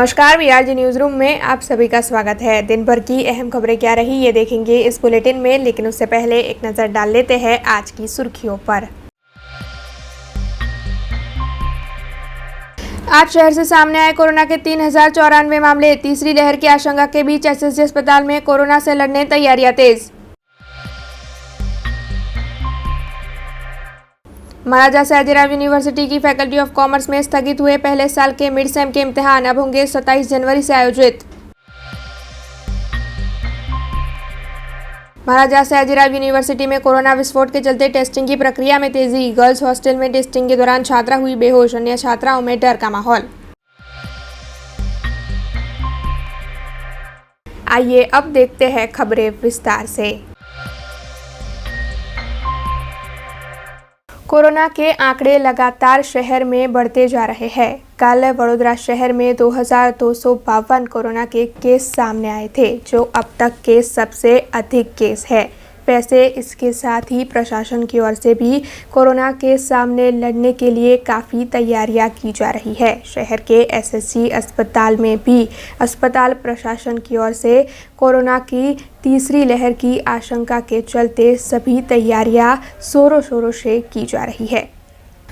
नमस्कार, वीआरजी news room में आप सभी का स्वागत है। दिन भर की अहम खबरें क्या रही ये देखेंगे इस बुलेटिन में, लेकिन उससे पहले एक नजर डाल लेते हैं आज की सुर्खियों पर। आज शहर से सामने आए कोरोना के 3094 मामले। तीसरी लहर की आशंका के बीच एसएसजी अस्पताल में कोरोना से लड़ने तैयारियां तेज। महाराजा सयाजीराव यूनिवर्सिटी की फैकल्टी ऑफ कॉमर्स में स्थगित हुए पहले साल के मिड सेम के इम्तिहान अब होंगे 27 जनवरी से आयोजित। महाराजा सयाजीराव यूनिवर्सिटी में कोरोना विस्फोट के चलते टेस्टिंग की प्रक्रिया में तेजी। गर्ल्स हॉस्टल में टेस्टिंग के दौरान छात्रा हुई बेहोश, अन्य छात्राओं में डर का माहौल। आइए अब देखते हैं खबरें विस्तार से। कोरोना के आंकड़े लगातार शहर में बढ़ते जा रहे हैं। कल वडोदरा शहर में 2252 कोरोना के केस सामने आए थे, जो अब तक के सबसे अधिक केस है। वैसे इसके साथ ही प्रशासन की ओर से भी कोरोना के सामने लड़ने के लिए काफ़ी तैयारियां की जा रही है। शहर के एसएसजी अस्पताल में भी अस्पताल प्रशासन की ओर से कोरोना की तीसरी लहर की आशंका के चलते सभी तैयारियां जोरों शोरों से की जा रही है।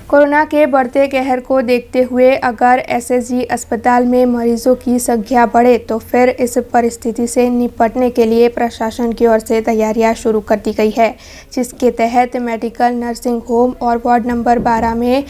कोरोना के बढ़ते कहर को देखते हुए अगर एसएसजी अस्पताल में मरीजों की संख्या बढ़े तो फिर इस परिस्थिति से निपटने के लिए प्रशासन की ओर से तैयारियां शुरू कर दी गई है, जिसके तहत मेडिकल नर्सिंग होम और वार्ड नंबर 12 में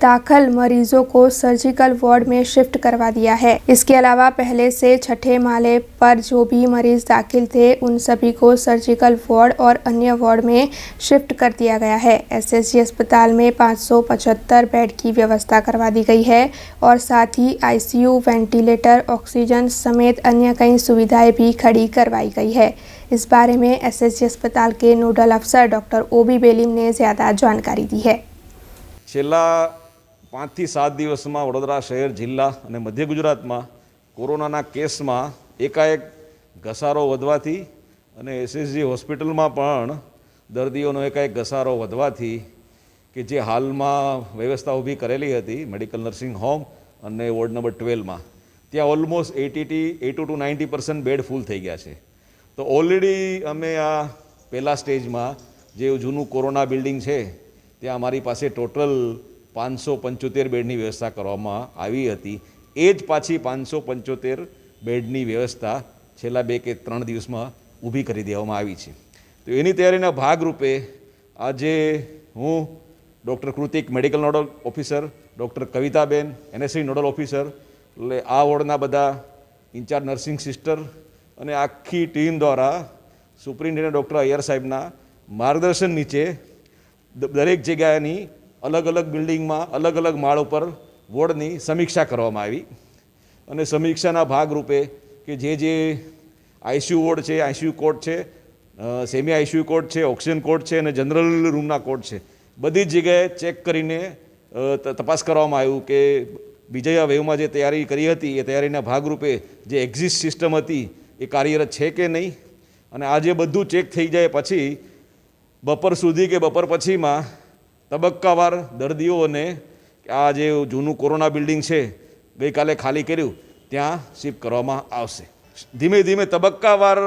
दाखिल मरीजों को सर्जिकल वार्ड में शिफ्ट करवा दिया है। इसके अलावा पहले से छठे माले पर जो भी मरीज दाखिल थे उन सभी को सर्जिकल वार्ड और अन्य वार्ड में शिफ्ट कर दिया गया है। एसएसजी अस्पताल में 575 बेड की व्यवस्था करवा दी गई है और साथ ही आईसीयू, वेंटिलेटर, ऑक्सीजन समेत अन्य कई सुविधाएं भी खड़ी करवाई गई है। इस बारे में एसएसजी अस्पताल के नोडल अफसर डॉक्टर ओबी बेलीम ने ज़्यादा जानकारी दी है। છેલ્લા 5 થી 7 દિવસમાં વડોદરા શહેર, જિલ્લા અને મધ્ય ગુજરાતમાં કોરોનાના કેસમાં એકાએક ઘસારો વધવાથી અને એસએસજી હોસ્પિટલમાં પણ દર્દીઓનો એકાએક ઘસારો વધવાથી કે જે હાલમાં વ્યવસ્થા ઊભી કરેલી હતી મેડિકલ નર્સિંગ હોમ અને વોર્ડ નંબર 12માં, ત્યાં ઓલમોસ્ટ 80 to 90% બેડ ફૂલ થઈ ગયા છે। તો ઓલરેડી અમે આ પહેલા સ્ટેજમાં જે જૂનું કોરોના બિલ્ડિંગ છે ત્યાં અમારી પાસે ટોટલ 575 બેડની વ્યવસ્થા કરવામાં આવી હતી। એ જ પાછી 575 બેડની વ્યવસ્થા છેલ્લા 2 કે 3 દિવસમાં ઊભી કરી દેવામાં આવી છે। તો એની તૈયારીના ભાગરૂપે આજે હું doctor Kritik, medical nodal officer, doctor Kavitaben, NSC nodal officer, એટલે આ વોર્ડના બધા ઇન્ચાર્જ નર્સિંગ સિસ્ટર અને આખી ટીમ દ્વારા સુપ્રિન્ટેન્ડન્ટ ડૉક્ટર અય્યર સાહેબના માર્ગદર્શન નીચે દરેક જગ્યાની અલગ અલગ બિલ્ડિંગમાં અલગ અલગ માળ ઉપર વોર્ડની સમીક્ષા કરવામાં આવી અને સમીક્ષાના ભાગરૂપે કે જે આઈસીયુ વોર્ડ છે, આઈસીયુ કોડ છે, સેમી આઈસીયુ કોડ છે, ઓક્સિજન કોડ છે અને જનરલ રૂમના કોડ છે, બધી જ જગ્યાએ ચેક કરીને તપાસ કરવામાં આવ્યું કે બીજા વેવમાં જે તૈયારી કરી હતી એ તૈયારીના ભાગરૂપે જે એક્ઝિસ્ટ સિસ્ટમ હતી એ કાર્યરત છે કે નહીં। અને આ જે બધું ચેક થઈ જાય પછી બપોર સુધી કે બપોર પછીમાં તબક્કાવાર દર્દીઓને આ જે જૂનું કોરોના બિલ્ડિંગ છે ગઈકાલે ખાલી કર્યું ત્યાં શિફ્ટ કરવામાં આવશે। ધીમે ધીમે તબક્કાવાર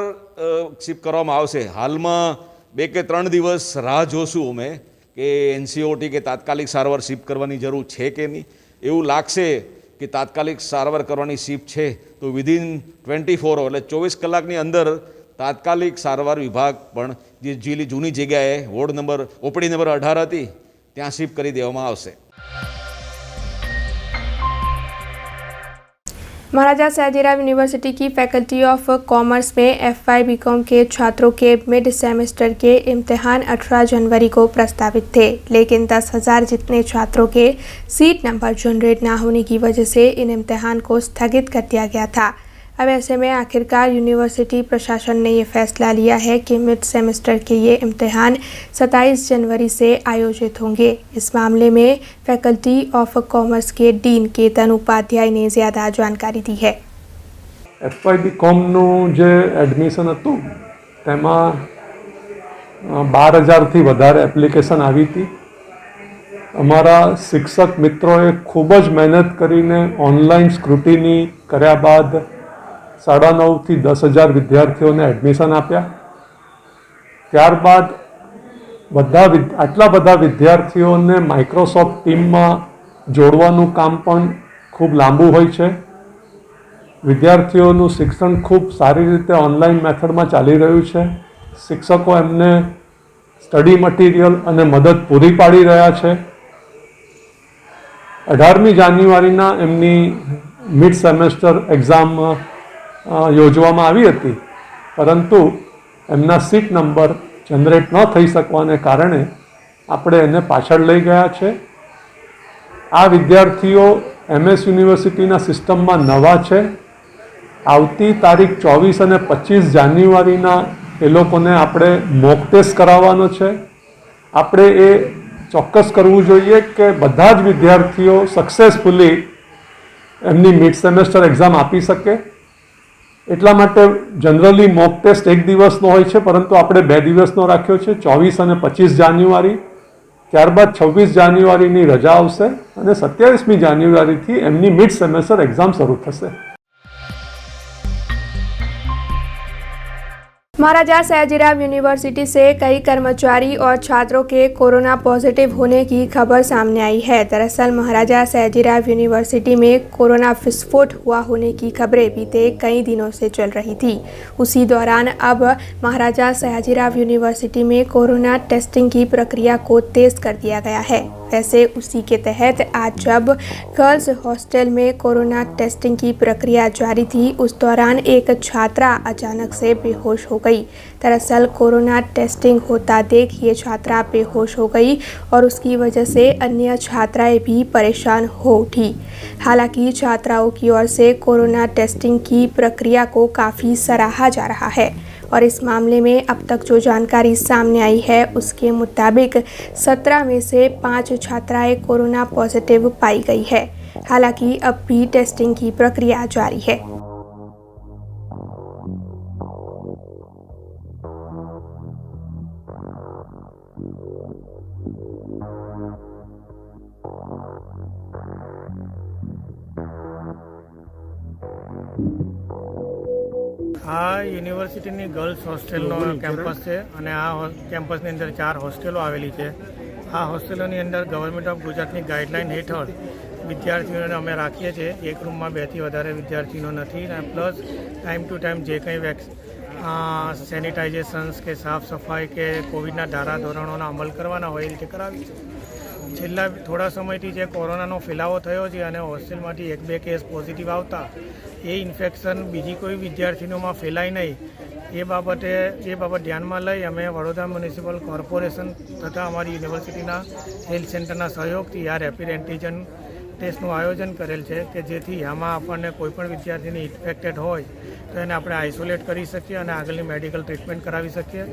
શિફ્ટ કરવામાં આવશે। હાલમાં 2 કે 3 દિવસ રાહ જોશું અમે કે એનસીઓટી કે તાત્કાલિક સારવાર શિફ્ટ કરવાની જરૂર છે કે નહીં। એવું લાગશે કે તાત્કાલિક સારવાર કરવાની શિફ્ટ છે તો વિધિન 24 અવર એટલે 24 કલાકની અંદર તાત્કાલિક સારવાર વિભાગ પણ જે જૂની જગ્યાએ વોર્ડ નંબર ઓપીડી નંબર 18 હતી ત્યાં શિફ્ટ કરી દેવામાં આવશે। महाराजा सयाजीराव यूनिवर्सिटी की फैकल्टी ऑफ कॉमर्स में एफवाई बीकॉम के छात्रों के मिड सेमेस्टर के इम्तिहान 18 जनवरी को प्रस्तावित थे, लेकिन 10,000 जितने छात्रों के सीट नंबर जनरेट ना होने की वजह से इन इम्तिहान को स्थगित कर दिया गया था। अब ऐसे में आखिरकार यूनिवर्सिटी प्रशासन ने ये फैसला लिया है कि मिड सेमेस्टर के ये इम्तिहान 27 जनवरी से आयोजित होंगे। इस मामले में फैकल्टी ऑफ कॉमर्स के डीन केतन उपाध्याय ने ज़्यादा जानकारी दी है। एफवाय बीकॉमનું જે એડમિશન હતું તેમાં 12,000થી વધારે એપ્લિકેશન આવી હતી અમારા શિક્ષક મિત્રોએ ખૂબ જ મહેનત કરીને ઓનલાઈન સ્ક્રુટિની કર્યા બાદ 9.5 થી 10,000 વિદ્યાર્થીઓને એડમિશન આપ્યા. ત્યારબાદ આટલા બધા વિદ્યાર્થીઓને માઇક્રોસોફ્ટ ટીમમાં જોડવાનું કામ પણ ખૂબ લાંબુ હોય છે. વિદ્યાર્થીઓનું શિક્ષણ ખૂબ સારી રીતે ઓનલાઈન મેથડમાં ચાલી રહ્યું છે. શિક્ષકો એમને સ્ટડી મટીરિયલ અને મદદ પૂરી પાડી રહ્યા છે. 18મી જાન્યુઆરીના એમની મિડ સેમેસ્ટર એક્ઝામ યોજવામાં આવી હતી, પરંતુ એમના સીટ નંબર જનરેટ ન થઈ શકવાને કારણે આપણે એને પાછળ લઈ ગયા છે. આ વિદ્યાર્થીઓ MS યુનિવર્સિટીના સિસ્ટમમાં નવા છે. આવતી તારીખ 24 અને 25 જાન્યુઆરીના એ લોકોને આપણે મોક ટેસ્ટ કરાવવાનો છે. આપણે એ ચોક્કસ કરવું જોઈએ કે બધા જ વિદ્યાર્થીઓ સક્સેસફુલી એમની મિડ સેમેસ્ટર એક્ઝામ આપી શકે. એટલા માટે જનરલી મોક ટેસ્ટ 1 દિવસનો હોય છે, પરંતુ આપણે 2 દિવસનો રાખ્યો છે, 24 અને 25 જાન્યુઆરી. ત્યારબાદ 26 જાન્યુઆરીની રજા આવશે અને 27મી જાન્યુઆરીથી એમની મિડ સેમેસ્ટર એક્ઝામ શરૂ થશે. महाराजा सयाजीराव यूनिवर्सिटी से कई कर्मचारी और छात्रों के कोरोना पॉजिटिव होने की खबर सामने आई है। दरअसल महाराजा सयाजीराव यूनिवर्सिटी में कोरोना विस्फोट हुआ होने की खबरें बीते कई दिनों से चल रही थी। उसी दौरान अब महाराजा सयाजीराव यूनिवर्सिटी में कोरोना टेस्टिंग की प्रक्रिया को तेज कर दिया गया है। वैसे उसी के तहत आज जब गर्ल्स हॉस्टल में कोरोना टेस्टिंग की प्रक्रिया जारी थी, उस दौरान एक छात्रा अचानक से बेहोश हो गई। दरअसल कोरोना टेस्टिंग होता देख ये छात्रा बेहोश हो गई और उसकी वजह से अन्य छात्राएं भी परेशान हो उठी। हालांकि छात्राओं की ओर से कोरोना टेस्टिंग की प्रक्रिया को काफ़ी सराहा जा रहा है और इस मामले में अब तक जो जानकारी सामने आई है उसके मुताबिक 17 में से 5 छात्राएं कोरोना पॉजिटिव पाई गई है। हालांकि अब भी टेस्टिंग की प्रक्रिया जारी है। આ યુનિવર્સિટીની ગર્લ્સ હોસ્ટેલનો કેમ્પસ છે અને આ કેમ્પસની અંદર 4 હોસ્ટેલો આવેલી છે. આ હોસ્ટેલોની અંદર ગવર્મેન્ટ ઓફ ગુજરાતની ગાઈડલાઇન હેઠળ વિદ્યાર્થીઓને અમે રાખીએ છીએ. એક રૂમમાં 2 થી વધારે વિદ્યાર્થીઓ નથી અને પ્લસ ટાઈમ ટુ ટાઈમ જે કંઈ સેનિટાઇઝેશન્સ કે સાફ સફાઈ કે કોવિડના ધારા ધોરણોના અમલ કરવાના હોય એ રીતે કરાવી છે. છેલ્લા થોડા સમયથી જે કોરોનાનો ફેલાવો થયો છે અને હોસ્ટેલમાંથી 1-2 કેસ પોઝિટિવ આવતા એ ઇન્ફેક્શન બીજી કોઈ વિદ્યાર્થીઓમાં ફેલાય નહીં એ બાબત ધ્યાનમાં લઈ અમે વડોદરા મ્યુનિસિપલ કોર્પોરેશન તથા અમારી યુનિવર્સિટીના હેલ્થ સેન્ટરના સહયોગથી આ રેપિડ એન્ટીજન ટેસ્ટનું આયોજન કરેલ છે કે જેથી આમાં આપણને કોઈપણ વિદ્યાર્થીને ઇન્ફેક્ટેડ હોય તો એને આપણે આઇસોલેટ કરી શકીએ અને આગળની મેડિકલ ટ્રીટમેન્ટ કરાવી શકીએ.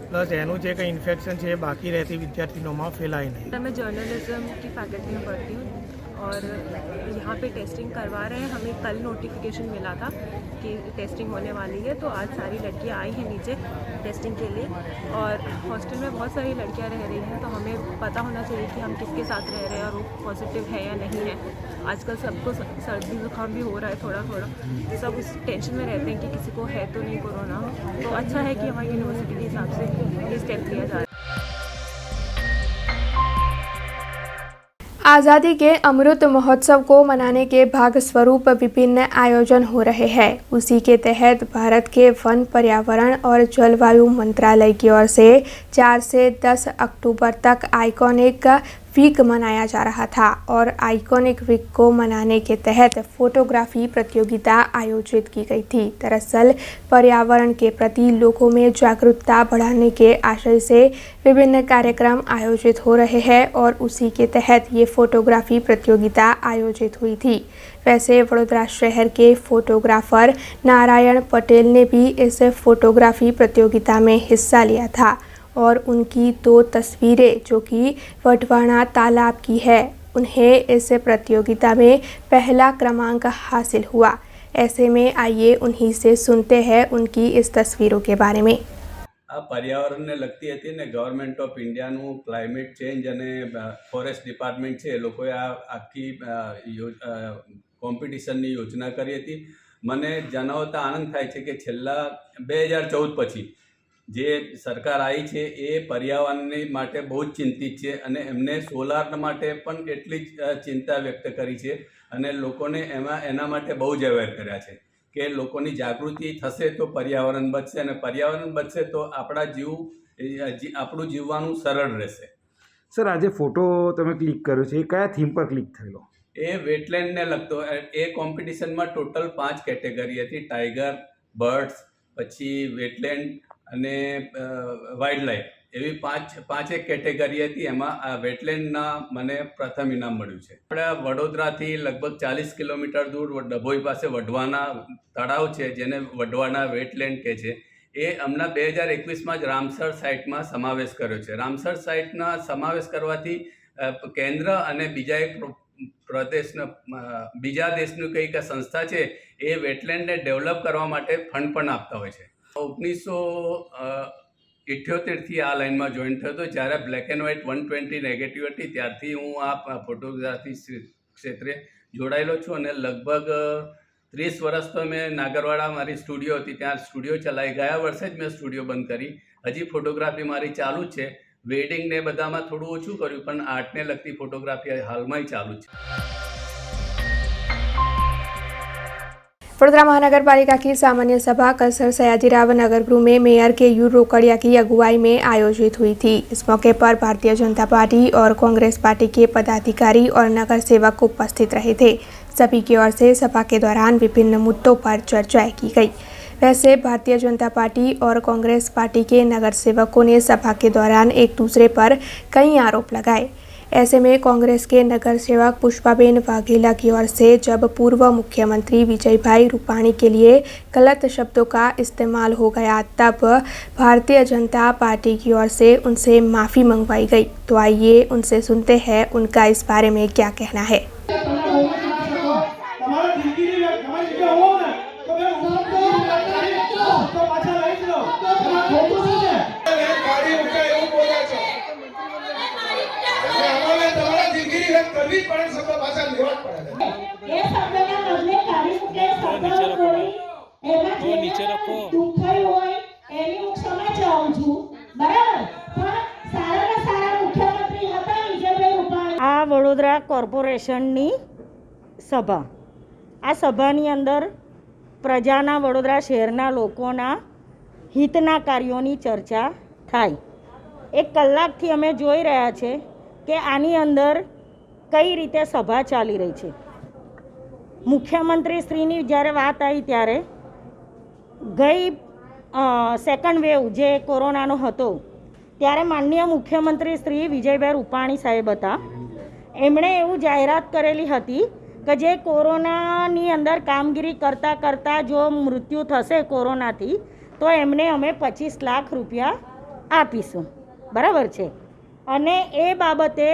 प्लस એનું જે કંઈ ઇન્ફેક્શન છે એ બાકી રહેતી વિદ્યાર્થીઓમાં ફેલાય નહીં. मैं जर्नलिज्म की फैकल्टी में पढ़ती हूँ और यहाँ पे टेस्टिंग करवा रहे हैं. हमें कल नोटिफिकेशन मिला था कि टेस्टिंग होने वाली है, तो आज सारी लड़कियाँ आई हैं नीचे टेस्टिंग के लिए. और हॉस्टल में बहुत सारी लड़कियाँ रह रही हैं, तो हमें पता होना चाहिए कि हम किसके साथ रह रहे हैं और वो पॉजिटिव है या नहीं है. आजकल सबको सर्दी जुकाम भी हो रहा है थोड़ा थोड़ा, सब उस टेंशन में रहते हैं कि किसी को है तो नहीं कोरोना. तो अच्छा है कि हमारी यूनिवर्सिटी के हिसाब से ये स्टेप लिया जा रहा है. आज़ादी के अमृत महोत्सव को मनाने के भाग स्वरूप विभिन्न आयोजन हो रहे हैं। उसी के तहत भारत के वन, पर्यावरण और जलवायु मंत्रालय की ओर से 4 से 10 अक्टूबर तक आइकॉनिक वीक मनाया जा रहा था और आइकॉनिक वीक को मनाने के तहत फोटोग्राफी प्रतियोगिता आयोजित की गई थी। दरअसल पर्यावरण के प्रति लोगों में जागरूकता बढ़ाने के आशय से विभिन्न कार्यक्रम आयोजित हो रहे हैं और उसी के तहत ये फोटोग्राफी प्रतियोगिता आयोजित हुई थी। वैसे वडोदरा शहर के फोटोग्राफर नारायण पटेल ने भी इस फोटोग्राफी प्रतियोगिता में हिस्सा लिया था और उनकी 2 तस्वीरें जो कि वटवाणा तालाब की है, उन्हें इस प्रतियोगिता में पहला क्रमांक हासिल हुआ। ऐसे में आइए उन्हीं से सुनते हैं उनकी इस तस्वीरों के बारे में। આ પર્યાવરણને લગતી હતી ને ગવર્મેન્ટ ઓફ ઇન્ડિયાનું ક્લાઇમેટ ચેન્જ અને ફોરેસ્ટ ડિપાર્ટમેન્ટ છે એ લોકોએ આ આખી કોમ્પિટિશનની યોજના કરી હતી. મને જણાવતા આનંદ થાય છે કે છેલ્લા 2014 પછી જે સરકાર આવી છે એ પર્યાવરણની માટે બહુ જ ચિંતિત છે અને એમને સોલાર માટે પણ એટલી જ ચિંતા વ્યક્ત કરી છે અને લોકોને એના માટે બહુ જ અવેર કર્યા છે કે લોકોની જાગૃતિ થશે તો પર્યાવરણ બચશે અને પર્યાવરણ બચશે તો આપણું જીવવાનું સરળ રહેશે. સર, આજે ફોટો તમે ક્લિક કર્યો છે એ કયા થીમ પર ક્લિક થયેલો? એ વેટલેન્ડને લગતો. એ કોમ્પિટિશનમાં ટોટલ 5 કેટેગરી હતી: ટાઈગર, બર્ડ્સ, પછી વેટલેન્ડ અને વાઇલ્ડ લાઈફ. એવી પાંચેક કેટેગરી હતી. એમાં આ વેટલેન્ડના મને પ્રથમ ઇનામ મળ્યું છે. આપણે વડોદરાથી લગભગ 40 કિલોમીટર દૂર ડભોઈ પાસે વઢવાના તળાવ છે જેને વઢવાના વેટલેન્ડ કહે છે. એ હમણાં 2021માં જ રામસર સાઇટમાં સમાવેશ કર્યો છે. રામસર સાઇટના સમાવેશ કરવાથી કેન્દ્ર અને બીજા દેશનું કંઈક સંસ્થા છે એ વેટલેન્ડને ડેવલપ કરવા માટે ફંડ પણ આપતા હોય છે. 1978થી આ લાઇનમાં જોઈન થયો હતો. જ્યારે બ્લેક એન્ડ વ્હાઇટ 120 નેગેટિવ હતી ત્યારથી હું આ ફોટોગ્રાફી ક્ષેત્રે જોડાયેલો છું અને લગભગ 30 વર્ષ તો મેં નાગરવાડા મારી સ્ટુડિયો હતી ત્યાં સ્ટુડિયો ચલાવી. ગયા વર્ષે જ મેં સ્ટુડિયો બંધ કરી. હજી ફોટોગ્રાફી મારી ચાલુ જ છે. વેડિંગ ને બધામાં થોડું ઓછું કર્યું પણ આર્ટને લગતી ફોટોગ્રાફી હાલમાં ચાલુ છે. वडोदरा महानगरपालिका की सामान्य सभा कल सर सयाजीराव नगर गृह में मेयर के यू रोकड़िया की अगुवाई में आयोजित हुई थी। इस मौके पर भारतीय जनता पार्टी और कांग्रेस पार्टी के पदाधिकारी और नगर सेवक उपस्थित रहे थे। सभी की ओर से सभा के दौरान विभिन्न मुद्दों पर चर्चाएं की गई। वैसे भारतीय जनता पार्टी और कांग्रेस पार्टी के नगर सेवकों ने सभा के दौरान एक दूसरे पर कई आरोप लगाए। ऐसे में कांग्रेस के नगर सेवक पुष्पाबेन वाघेला की ओर से जब पूर्व मुख्यमंत्री विजयभाई रूपाणी के लिए गलत शब्दों का इस्तेमाल हो गया तब भारतीय जनता पार्टी की ओर से उनसे माफ़ी मंगवाई गई। तो आइए उनसे सुनते हैं उनका इस बारे में क्या कहना है। આ વડોદરા કોર્પોરેશનની સભા. આ સભાની અંદર પ્રજાના વડોદરા શહેરના લોકોના હિતના કાર્યોની ચર્ચા થાય. 1 કલાકથી અમે જોઈ રહ્યા છે કે આની અંદર કઈ રીતે સભા ચાલી રહી છે. મુખ્યમંત્રી શ્રીની જ્યારે વાત આવી ત્યારે ગઈ સેકન્ડ વેવ જે કોરોનાનો હતો ત્યારે માનનીય મુખ્યમંત્રી શ્રી વિજયભાઈ રૂપાણી સાહેબ હતા. એમણે એવું જાહેરાત કરેલી હતી કે જે કોરોનાની અંદર કામગીરી કરતાં કરતાં જો મૃત્યુ થશે કોરોનાથી તો એમને અમે 25 લાખ રૂપિયા આપીશું. બરાબર છે. અને એ બાબતે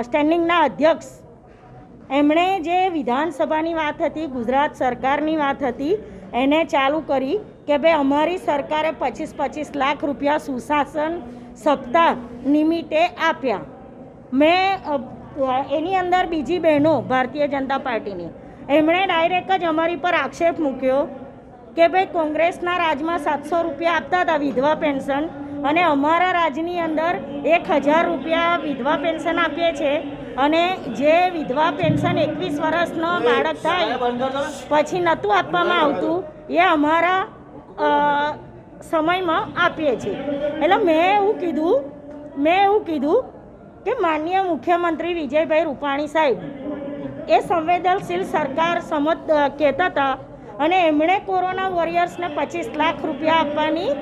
સ્ટેન્ડિંગના અધ્યક્ષ એમણે જે વિધાનસભાની વાત હતી, ગુજરાત સરકારની વાત હતી, એને ચાલુ કરી કે ભાઈ અમારી સરકારે 25 લાખ રૂપિયા સુશાસન સપ્તાહ નિમિત્તે આપ્યા. મેં એની અંદર બીજી બહેનો ભારતીય જનતા પાર્ટીની એમણે ડાયરેક્ટ જ અમારી પર આક્ષેપ મૂક્યો કે ભાઈ કોંગ્રેસના રાજમાં 700 રૂપિયા આપતા હતા વિધવા પેન્શન અને અમારા રાજની અંદર 1000 રૂપિયા વિધવા પેન્શન આપીએ છીએ અને જે વિધવા પેન્શન 21 વર્ષનો બાળક થાય પછી નહોતું આપવામાં આવતું એ અમારા સમયમાં આપીએ છીએ. એટલે મેં એવું કીધું કે માનનીય મુખ્યમંત્રી વિજયભાઈ રૂપાણી સાહેબ એ સંવેદનશીલ સરકાર કહેતા હતા અને એમણે કોરોના વોરિયર્સને 25 લાખ રૂપિયા આપવાની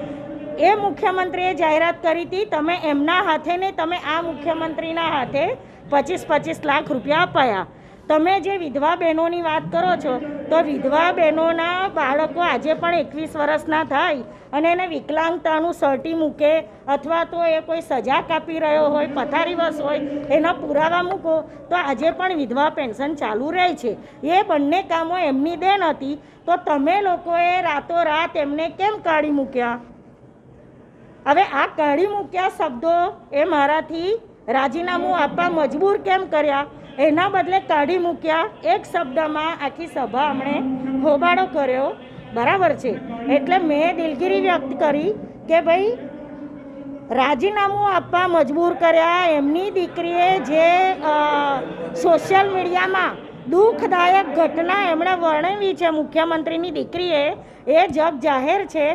એ મુખ્યમંત્રીએ જાહેરાત કરી હતી. તમે એમના હાથે ને તમે આ મુખ્યમંત્રીના હાથે 25 લાખ રૂપિયા અપાયા. તમે જે વિધવા બહેનોની વાત કરો છો તો વિધવા બહેનોના બાળકો આજે પણ 21 વર્ષના થાય અને એને વિકલાંગતાનું સર્ટી મૂકે અથવા તો એ કોઈ સજા કાપી રહ્યો હોય, પથારીવશ હોય, એના પુરાવા મૂકો તો આજે પણ વિધવા પેન્શન ચાલુ રહે છે. એ બંને કામો એમની દેન હતી તો તમે લોકોએ રાતોરાત એમને કેમ કાઢી મૂક્યા? હવે આ કાઢી મૂક્યા શબ્દો એ મારાથી રાજીનામું આપવા મજબૂર કેમ કર્યા, એના બદલે કાઢી મૂક્યા એક શબ્દમાં આખી સભા અમણે હોબાળો કર્યો, બરાબર છે. એટલે મેં દિલગીરી વ્યક્ત કરી કે ભાઈ રાજીનામું આપવા મજબૂર કર્યા. એમની દીકરીએ જે સોશિયલ મીડિયામાં દુઃખદાયક ઘટના એમણે વર્ણવી છે મુખ્યમંત્રીની દીકરીએ, એ જગ જાહેર છે.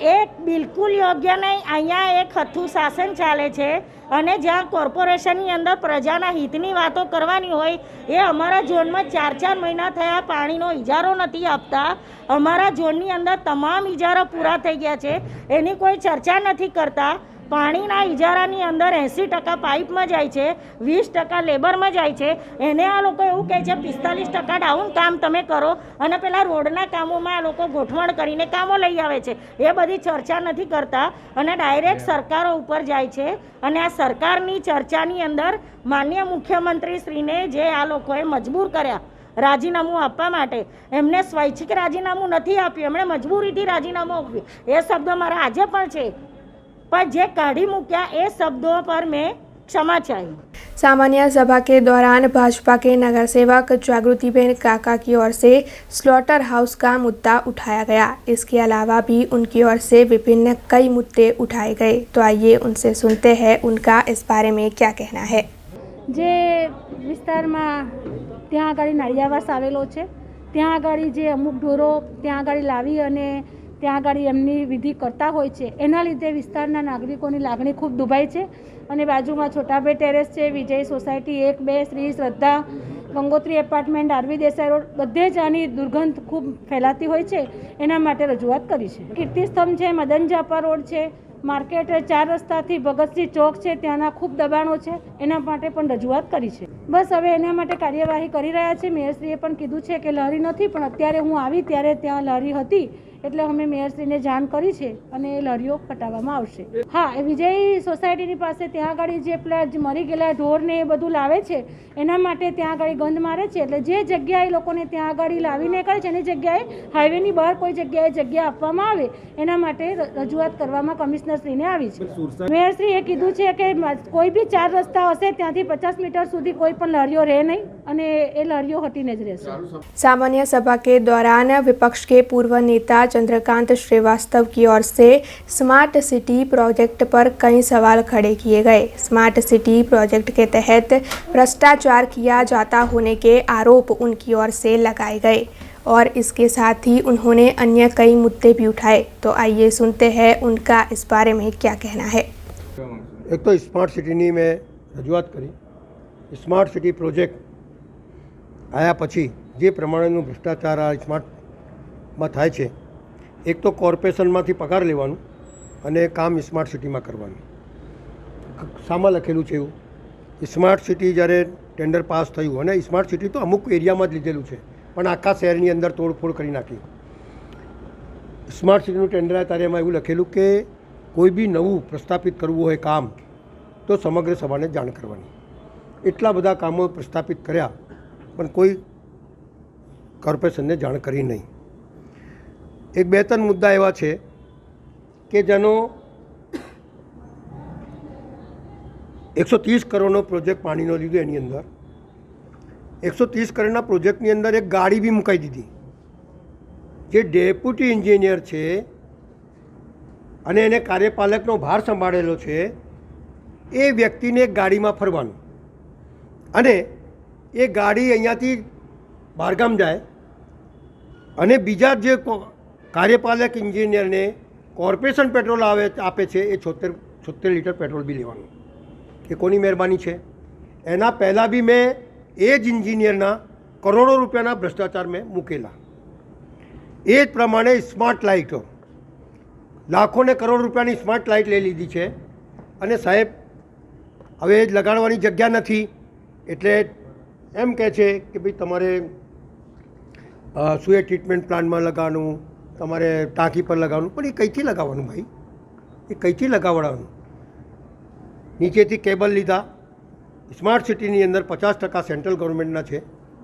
એ બિલકુલ યોગ્ય નહીં. અહીંયા એક હથ્થું શાસન ચાલે છે અને જ્યાં કોર્પોરેશનની અંદર પ્રજાના હિતની વાતો કરવાની હોય એ અમારા ઝોનમાં 4 મહિના થયા પાણીનો ઇજારો નથી આપતા. અમારા ઝોનની અંદર તમામ ઇજારા પૂરા થઈ ગયા છે, એની કોઈ ચર્ચા નથી કરતા. પાણીના ઇજારાની અંદર 80% પાઇપમાં જાય છે, 20% લેબરમાં જાય છે. એને આ લોકો એવું કહે છે 45% ડાઉન કામ તમે કરો અને પેલા રોડના કામોમાં આ લોકો ગોઠવણ કરીને કામો લઈ આવે છે. એ બધી ચર્ચા નથી કરતા અને ડાયરેક્ટ સરકારો ઉપર જાય છે. અને આ સરકારની ચર્ચાની અંદર માનનીય મુખ્યમંત્રીશ્રીને જે આ લોકોએ મજબૂર કર્યા રાજીનામું આપવા માટે, એમને સ્વૈચ્છિક રાજીનામું નથી આપ્યું, એમણે મજબૂરીથી રાજીનામું આપ્યું. એ શબ્દ મારા આજે પણ છે, पर जे काढ़ी मुक्या ए शब्दों पर मैं क्षमा चाहिए। सामान्य सभा के दौरान भाजपा के नगर सेवक जागृतिबेन काका की ओर से स्लॉटर हाउस का मुद्दा उठाया गया। इसके अलावा भी उनकी ओर से विभिन्न कई मुद्दे उठाए गए। तो आइए उनसे सुनते हैं उनका इस बारे में क्या कहना है। जे विस्तार में त्या आगाड़ी नळियावास आवेलो छे, त्या आगाड़ी जे अमुक ढोरो त्या आगाड़ी लावी अने त्या आगाड़ी एमनी विधि करता होय छे, एना लीधे विस्तारना नागरिकोनी लागणी खूब दुभाई छे। अने बाजुमां छोटाभाई टेरेस छे, Vijay society 1, 2, Shri Shraddha, Gangotri apartment, RV Desai road, बधे ज आनी दुर्गंध खूब फैलाती होय छे, एना माटे रजूआत करी छे। कीर्तिस्तंभ छे, मदन जापा रोड छे, मार्केट 4 रस्ताथी भगतसिंह चौक छे, त्याना खूब दबाणो छे, एना माटे पण रजूआत करी छे। बस हवे एना माटे कार्यवाही करी रह्या छे। मेयरश्रीए पण कीधुं छे के लहरी नथी, पण अत्यारे हूँ आवी त्यारे त्यां लहरी हती એટલે અમે મેયરશ્રીને જાણ કરી છે અને એ લરીઓ કટાવવામાં આવશે। હા, એ વિજય સોસાયટીની પાસે ત્યાં આગળ જે પેલા મરી ગયેલા ઢોરને એ બધું લાવે છે એના માટે ત્યાં આગળ ગંધ મારે છે, એટલે જે જગ્યાએ લોકોને ત્યાં આગળ લાવીને કરે છે એની જગ્યાએ હાઈવેની બહાર કોઈ જગ્યાએ જગ્યા આપવામાં આવે એના માટે રજૂઆત કરવામાં કમિશનરશ્રીને આવી છે। મેયરશ્રીએ કીધું છે કે કોઈ બી 4 રસ્તા હશે ત્યાંથી 50 મીટર સુધી કોઈ પણ લરીઓ રહે નહીં અને એ લરીઓ હટીને જ રહેશે। सामान्य सभा के दौरान विपक्ष के पूर्व नेता चंद्रकांत श्रीवास्तव की ओर से स्मार्ट सिटी प्रोजेक्ट पर कई सवाल खड़े किए गए। स्मार्ट सिटी प्रोजेक्ट के तहत भ्रष्टाचार किया जाता होने के आरोप उनकी ओर से लगाए गए और इसके साथ ही उन्होंने अन्य कई मुद्दे भी उठाए। तो आइए सुनते हैं उनका इस बारे में क्या कहना है। एक तो स्मार्ट सिटी में रजूआत करी, स्मार्ट सिटी प्रोजेक्ट आया पछी जे प्रमाणेनु भ्रष्टाचार आ स्मार्टमां थाय छे, एक तो कॉर्पोरेशनमांथी पगार लेवानुं अने काम स्मार्ट सिटीमां करवानुं। सामां लखेલું છે એવું स्मार्ट सिटी જ્યારે ટેન્ડર પાસ થયું અને स्मार्ट सिटी तो अमुक एरियामां ज લીધેલું છે પણ આખા શહેરની અંદર તોડફોડ કરી નાખી। स्मार्ट सिटीનું ટેન્ડર આ ત્યારે એમાં એવું લખેલું કે કોઈ બી નવું પ્રસ્થાપિત કરવું હોય કામ તો સમગ્ર સભાને જાણ કરવાની। એટલા બધા કામો પ્રસ્થાપિત કર્યા પણ કોઈ કોર્પોરેશનને જાણ કરી નહીં। एक 2-3 मुद्दा एवा छे कि जेनो 130 करोड़नो प्रोजेक्ट पाणीनो लीधो, एनी अंदर 130 करोड़ना प्रोजेक्टनी अंदर एक गाड़ी भी मुकाई दीधी। जे डेप्यूटी इंजीनियर छे अने एने कार्यपालकनो भार संभाळेलो छे ए व्यक्तिने एक गाड़ीमां फरवानुं अने ए गाड़ी अहींयाथी बहारगाम जाए अने बीजा जे कार्यपालक इंजीनियर ने कॉर्पोरेशन पेट्रोल आपे छे ए 76 लीटर पेट्रोल भी लेवानुं। ए कोनी मेहरबानी छे? एना पहला भी मैं एज इंजीनियरना करोड़ों रुपयाना भ्रष्टाचार में मूकेला। ए ज प्रमाणे स्मार्ट लाइटो लाखों ने करोड़ रुपयानी स्मार्ट लाइट लई लीधी छे अने साहेब हवे लगाड़वानी जग्या नथी एटले एम कहे छे कि भाई तमारे सुए ट्रीटमेंट प्लांट में लगावવાનું, તમારે ટાંકી પર લગાવવાનું, પણ એ કઈથી લગાવવાનું ભાઈ? એ કઈથી લગાવવાનું? નીચેથી કેબલ લીધા। સ્માર્ટ સિટીની અંદર 50% સેન્ટ્રલ ગવર્મેન્ટના છે,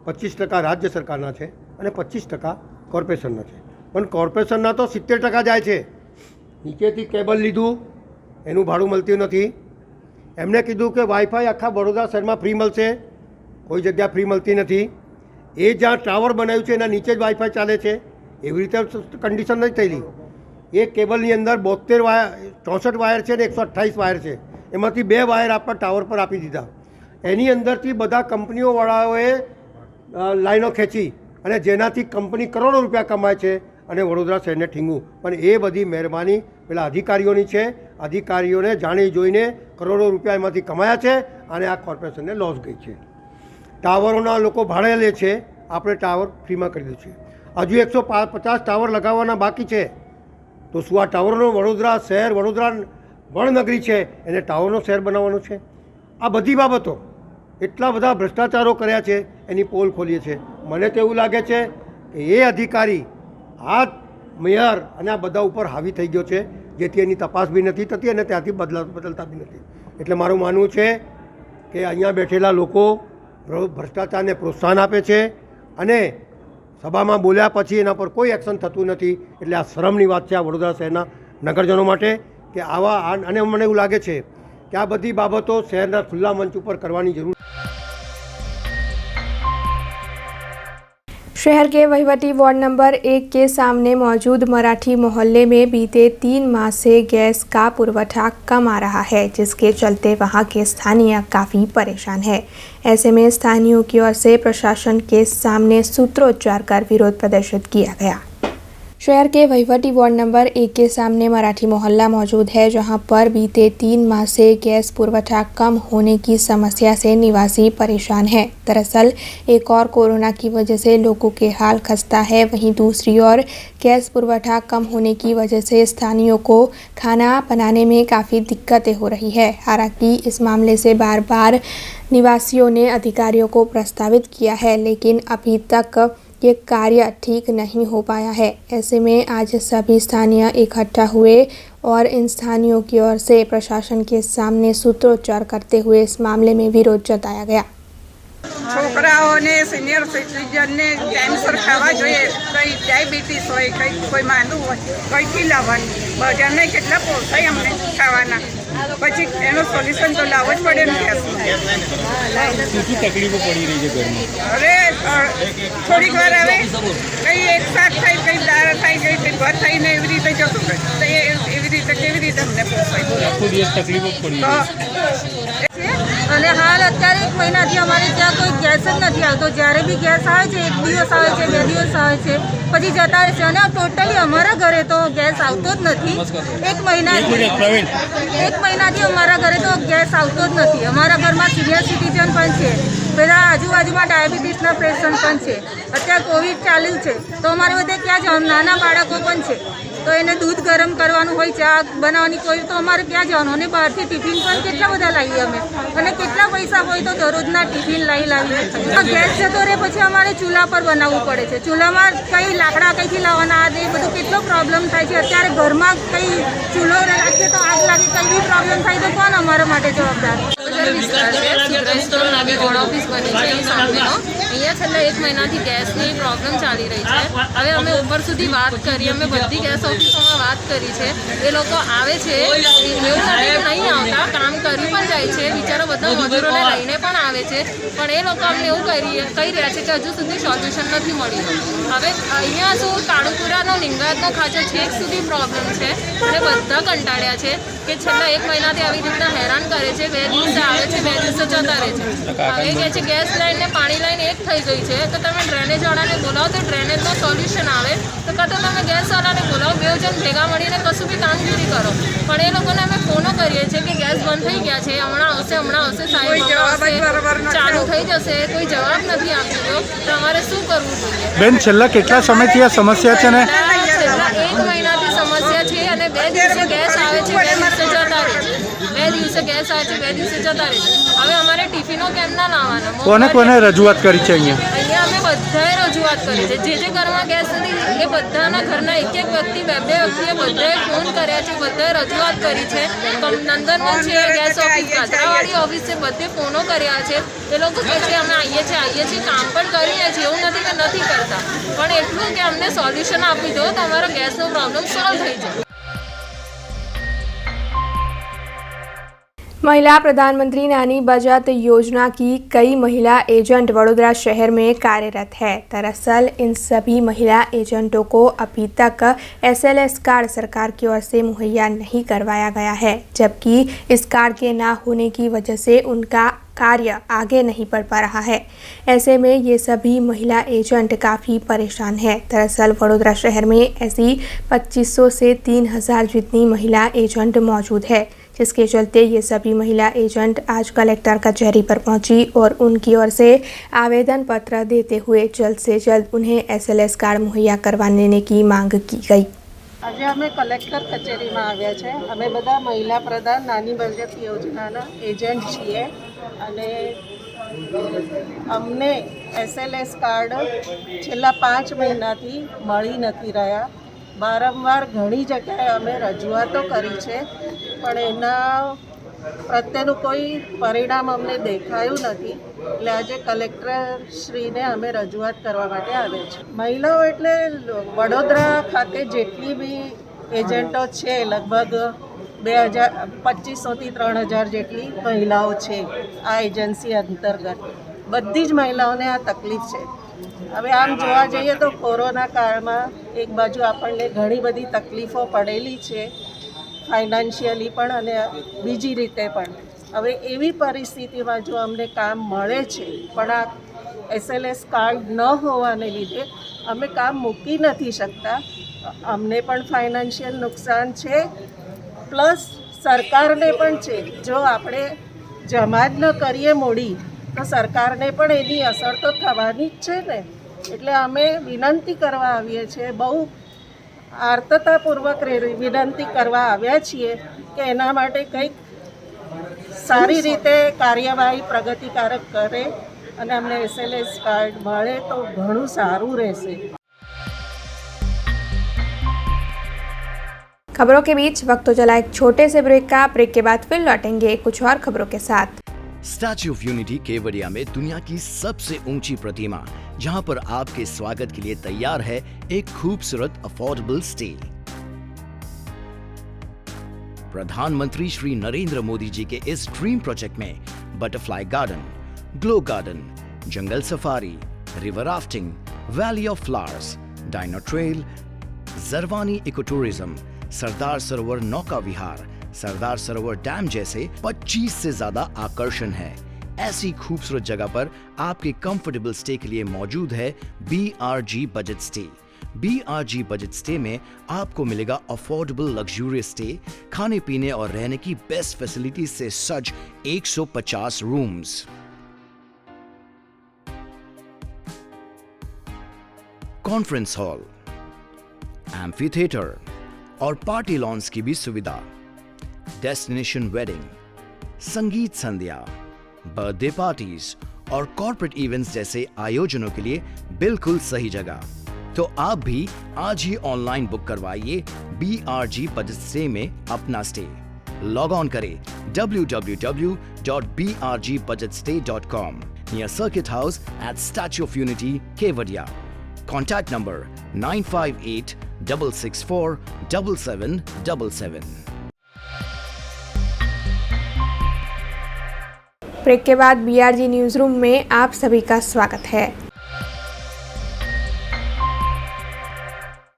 25% રાજ્ય સરકારના છે અને 25% કોર્પોરેશનના છે। પણ કોર્પોરેશનના તો 70% જાય છે। નીચેથી કેબલ લીધું, એનું ભાડું મળતું નથી. એમણે કીધું કે વાઈફાઈ આખા વડોદરા શહેરમાં ફ્રી મળશે, કોઈ જગ્યા ફ્રી મળતી નથી. એ જ્યાં ટાવર બનાવ્યું છે એના નીચે જ વાઈફાઈ ચાલે છે, એવી રીતે કન્ડિશન નથી થયેલી. એ કેબલની અંદર 72 વાયર 64 વાયર છે ને 128 વાયર છે, એમાંથી 2 વાયર આપણા ટાવર પર આપી દીધા. એની અંદરથી બધા કંપનીઓવાળાઓએ લાઈનો ખેંચી અને જેનાથી કંપની કરોડો રૂપિયા કમાય છે અને વડોદરા શહેરને ઠીંગું. પણ એ બધી મહેરબાની પેલા અધિકારીઓની છે. અધિકારીઓને જાણી જોઈને કરોડો રૂપિયા એમાંથી કમાયા છે અને આ કોર્પોરેશનને લોસ ગઈ છે. ટાવરોના લોકો ભાડે લે છે, આપણે ટાવર ફ્રીમાં કરી દીધું છે. હજુ 150 ટાવર લગાવવાના બાકી છે. તો શું આ ટાવરનો વડોદરા શહેર, વડોદરા વણનગરી છે એને ટાવરનો શહેર બનાવવાનો છે? આ બધી બાબતો એટલા બધા ભ્રષ્ટાચારો કર્યા છે, એની પોલ ખોલીએ છે. મને તો એવું લાગે છે કે એ અધિકારી આ મેયર અને આ બધા ઉપર હાવી થઈ ગયો છે, જેથી એની તપાસ બી નથી થતી અને ત્યાંથી બદલતા બી નથી. એટલે મારું માનવું છે કે અહીંયા બેઠેલા લોકો ભ્રષ્ટાચારને પ્રોત્સાહન આપે છે અને સભામાં બોલ્યા પછી એના પર કોઈ એક્શન થતું નથી. એટલે આ શરમની વાત છે આ વડોદરા શહેરના નગરજનો માટે કે આવા. અને મને એવું લાગે છે કે આ બધી બાબતો શહેરના ખુલ્લા મંચ ઉપર કરવાની જરૂર. शहर के वहीवटी वार्ड नंबर 1 के सामने मौजूद मराठी मोहल्ले में बीते 3 माह से गैस का पुरवठा कम आ रहा है, जिसके चलते वहां के स्थानीय काफ़ी परेशान है। ऐसे में स्थानीयों की ओर से प्रशासन के सामने सूत्रोच्चार कर विरोध प्रदर्शित किया गया। शहर के वहीवटी वार्ड नंबर 1 के सामने मराठी मोहल्ला मौजूद है, जहां पर बीते 3 माह से गैस पुरवठा कम होने की समस्या से निवासी परेशान हैं। दरअसल एक और कोरोना की वजह से लोगों के हाल खस्ता है, वहीं दूसरी ओर गैस पुरवठा कम होने की वजह से स्थानीयों को खाना बनाने में काफ़ी दिक्कतें हो रही है। हालांकि इस मामले से बार बार निवासियों ने अधिकारियों को प्रस्तावित किया है, लेकिन अभी तक ये कार्य ठीक नहीं हो पाया है। ऐसे में आज सभी स्थानीय इकट्ठा हुए और इन स्थानीयों की ओर से प्रशासन के सामने सूत्रोच्चार करते हुए इस मामले में विरोध जताया गया। છોકરાઓને સિનિયર સિટીઝનને ટાઈમસર ખાવા જોઈએ. કંઈ ડાયાબિટીસ હોય, કંઈ કોઈ માંદું હોય, કંઈથી લાવવાનું? બજારને કેટલા પોસાય અમને ખાવાના? પછી એનું સોલ્યુશન તો લાવવું જ પડે ને. શું તકલીફો પડી રહી છે ઘરમાં? અરે થોડીક વાર આવે, કંઈ એક શાક થાય, કંઈ દાળ થાય, કંઈ ભાત થાય ને એવી રીતે જતું રહે. તો એવી રીતે કેવી રીતે અમને પોસાય? આખો દિવસ તકલીફો પડી રહી છે. અને હાલ અત્યારે 1 મહિનાથી અમારે ત્યાં કોઈ ગેસ જ નથી આવતો. જ્યારે બી ગેસ આવે છે 1 દિવસ આવે છે, 2 દિવસ આવે છે, પછી જતા રહે છે. અને ટોટલી અમારા ઘરે તો ગેસ આવતો જ નથી. 1 મહિનાથી અમારા ઘરે તો ગેસ આવતો જ નથી. અમારા ઘરમાં સિનિયર સિટીઝન પણ છે, બધા આજુબાજુમાં ડાયાબિટીસના પેશન્ટ પણ છે. અત્યારે કોવિડ ચાલ્યું છે તો અમારે બધે ક્યાં જવાનું? નાના બાળકો પણ છે તો એને દૂધ ગરમ કરવાનું હોય, ચા બનાવવાની કોઈ, તો અમારે ક્યાં જવાનું? અને બહારથી ટિફિન પણ કેટલા બધા લાવીએ અમે, અને કેટલા પૈસા હોય તો દરરોજના ટિફિન લાવીએ. ગેસ જતો રહે પછી અમારે ચૂલા પર બનાવવું પડે છે. ચૂલામાં કંઈ લાકડા કંઈથી લાવવાના, આ એ બધું કેટલો પ્રોબ્લેમ થાય છે. અત્યારે ઘરમાં કંઈ ચૂલો રાખીએ તો આગ લાગે, કંઈ બી પ્રોબ્લેમ થાય તો કોણ અમારા માટે જવાબદાર? અહીંયા છેલ્લા 1 મહિનાથી ગેસની પ્રોબ્લેમ ચાલી રહી છે. હવે અમે ઉપર સુધી વાત કરી, અમે બધી ગેસ ઓફિસોમાં વાત કરી છે. એ લોકો આવે છે, એવું નથી કે નહીં આવતા, કામ કરી પણ જાય છે. બિચારા બધા મજૂરોને લઈને પણ આવે છે, પણ એ લોકો અમને એવું કહી રહ્યા છે કે હજુ સુધી સોલ્યુશન નથી મળ્યું. હવે અહીંયા શું કાળુપુરાનો લિંગાયતનો ખાંચો છેક સુધી પ્રોબ્લેમ છે અને બધા કંટાળ્યા છે કે છેલ્લા 1 મહિનાથી આવી રીતના હેરાન કરે છે. 2 દિવસે આવે છે, 2 દિવસે જતા રહે છે. હવે કહે છે ગેસ લાઈન ને પાણી લાઈન એક થઈ ગઈ છે, તો તમે ડ્રેનેજવાળાને બોલાવો તો ડ્રેનેજનો સોલ્યુશન આવે, તો કાં તો તમે ગેસવાળાને બોલાવો, 2 જણ ભેગા મળીને કશું બી કામગીરી કરો. પણ એ લોકોને અમે ફોનો કરીએ છીએ કે ગેસ બંધ થઈ ગયા છે, હમણાં આવશે સાહેબ, ચાલુ થઈ જશે, કોઈ જવાબ નથી આપતો. તો અમારે શું કરવું જોઈએ? બેન, છેલ્લા કેટલા સમયથી આ સમસ્યા છે ને? છેલ્લા 1 મહિનાથી સમસ્યા છે અને 2 દિવસે ગેસ આવે છે, 2 દિવસે જતા રહે છે. 2 દિવસે ગેસ આવે છે, 2 દિવસે જતા રહે છે. હવે અમારે ટિફિનો કેમ ના લાવવાના? કોને રજૂઆત કરી છે અહીંયા? અમે બધાએ રજૂઆત કરી છે. જે ઘરમાં ગેસ નથી એ બધાના ઘરના એક વ્યક્તિ, 2 વ્યક્તિએ બધાએ ફોન કર્યા છે, બધાએ રજૂઆત કરી છે. નંદનવન છે, ગેસ ઓફિસ, કાચરાવાડી ઓફિસ છે, બધે ફોનો કર્યા છે. એ લોકો કહે છે અમે આવીએ છીએ, કામ પણ કરીએ છીએ, એવું નથી કે નથી કરતા, પણ એટલું કે અમને સોલ્યુશન આપી દો તો અમારો ગેસનો પ્રોબ્લેમ સોલ્વ થઈ જાય. महिला प्रधानमंत्री नानी बचत योजना की कई महिला एजेंट वडोदरा शहर में कार्यरत है। दरअसल इन सभी महिला एजेंटों को अभी तक SLS कार्ड सरकार की ओर से मुहैया नहीं करवाया गया है, जबकि इस कार्ड के ना होने की वजह से उनका कार्य आगे नहीं बढ़ पा रहा है। ऐसे में ये सभी महिला एजेंट काफ़ी परेशान है। दरअसल वडोदरा शहर में ऐसी 2500 से 3000 जितनी महिला एजेंट मौजूद है, जिसके चलते ये सभी महिला एजेंट आज कलेक्टर कचहरी पर पहुंची और उनकी ओर से आवेदन पत्र देते हुए जल्द से जल्द उन्हें SLS कार्ड मुहैया करवाने की मांग की गई। આજે અમે કલેક્ટર કચેરીમાં આવ્યા છે। અમે બધા મહિલા પ્રધાન નાની બચત યોજનાના એજન્ટ છીએ અને અમને SLS કાર્ડ છેલ્લા 5 મહિનાથી મળી નથી રહ્યા। વારંવાર ઘણી જગ્યાએ અમે રજૂઆતો કરી છે, પણ એના પ્રત્યેનું કોઈ પરિણામ અમને દેખાયું નથી। એટલે આજે કલેક્ટરશ્રીને અમે રજૂઆત કરવા માટે આવ્યા છે। મહિલાઓ એટલે વડોદરા ખાતે જેટલી બી એજન્ટો છે, લગભગ 2500 થી 3000 જેટલી મહિલાઓ છે આ એજન્સી અંતર્ગત। બધી જ મહિલાઓને આ તકલીફ છે। હવે આમ જોવા જઈએ તો કોરોના કાળમાં એક બાજુ આપણને ઘણી બધી તકલીફો પડેલી છે, ફાઇનાન્શિયલી પણ અને બીજી રીતે પણ। હવે એવી પરિસ્થિતિમાં જો અમને કામ મળે છે, પણ આ SLS કાર્ડ ન હોવાને લીધે અમે કામ મૂકી નથી શકતા। અમને પણ ફાઇનાન્શિયલ નુકસાન છે, પ્લસ સરકારને પણ છે। જો આપણે જમા જ ન કરીએ મૂડી તો સરકારને પણ એની અસર તો થવાની જ છે ને। એટલે અમે વિનંતી કરવા આવીએ છીએ, બહુ આર્તતાપૂર્વક વિનંતી કરવા આવ્યા છીએ કે એના માટે કંઈક સારી રીતે કાર્યવાહી પ્રગતિકારક કરે અને અમને SLS કાર્ડ મળે તો ઘણું સારું રહેશે। खबरों के बीच वक्त तो चला एक छोटे से ब्रेक का। ब्रेक के बाद फिर लौटेंगे कुछ और खबरों के साथ। स्टैच्यू ऑफ यूनिटी केवड़िया में दुनिया की सबसे ऊंची प्रतिमा, जहां पर आपके स्वागत के लिए तैयार है एक खूबसूरत अफोर्डेबल स्टे। प्रधानमंत्री श्री नरेंद्र मोदी जी के इस ड्रीम प्रोजेक्ट में butterfly garden, glow garden, jungle safari, river rafting, valley of flowers, dino trail, Jarwani eco tourism, Sardar Sarovar नौका विहार, सरदार सरोवर डैम जैसे 25 से ज्यादा आकर्षण है। ऐसी खूबसूरत जगह पर आपके कंफर्टेबल स्टे के लिए मौजूद है BRG budget stay. BRG budget stay में आपको मिलेगा अफोर्डेबल लग्जूरियस स्टे, खाने पीने और रहने की बेस्ट फैसिलिटी से सज्ज 150 rooms. Conference hall, amphi theatre और पार्टी लॉन्स की भी सुविधा, डेस्टिनेशन वेडिंग, संगीत संध्या, बर्थडे पार्टीज और कॉर्पोरेट इवेंट्स जैसे आयोजनों के लिए बिल्कुल सही जगह। तो आप भी आज ही ऑनलाइन बुक करवाइए BRG बजट स्टे में अपना स्टे। लॉग ऑन करें www.brgbudgetstay.com near circuit house at statue of unity Kevadia. Contact number 9586647777। Break के बाद BRG न्यूज रूम में आप सभी का स्वागत है।